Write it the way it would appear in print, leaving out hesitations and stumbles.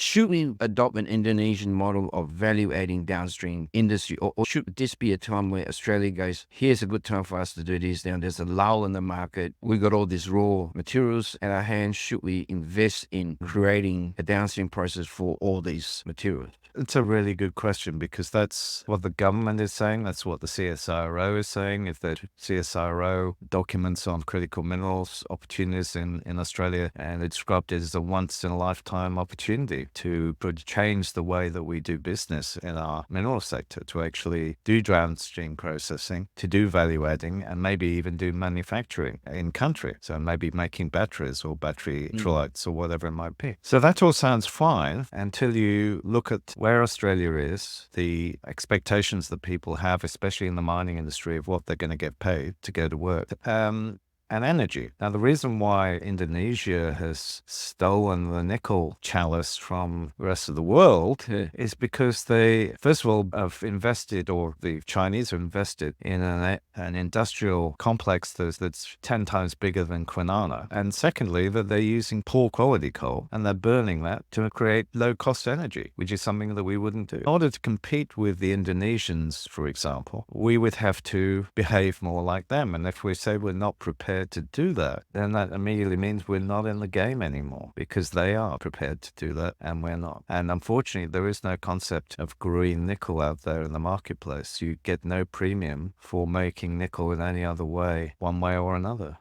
Should we adopt an Indonesian model of value adding downstream industry, or should this be a time where Australia goes, here's a good time for us to do this? Now there's a lull in the market. We've got all these raw materials at our hands. Should we invest in creating a downstream process for all these materials? It's a really good question, because that's what the government is saying. That's what the CSIRO is saying. If the CSIRO documents on critical minerals opportunities in Australia, and it's described it as a once-in-a-lifetime opportunity to change the way that we do business in our mineral sector, to actually do downstream processing, to do value adding, and maybe even do manufacturing in country. So maybe making batteries or battery electrolytes or whatever it might be. So that all sounds fine until you look at where Australia is, the expectations that people have, especially in the mining industry, of what they're going to get paid to go to work. And energy. Now, the reason why Indonesia has stolen the nickel chalice from the rest of the world is because they, first of all, have invested, or the Chinese have invested in an industrial complex that's 10 times bigger than Kwinana. And secondly, that they're using poor quality coal, and they're burning that to create low cost energy, which is something that we wouldn't do. In order to compete with the Indonesians, for example, we would have to behave more like them. And if we say we're not prepared to do that, then that immediately means we're not in the game anymore, because they are prepared to do that and we're not. And unfortunately, there is no concept of green nickel out there in the marketplace. You get no premium for making nickel in any other way, one way or another.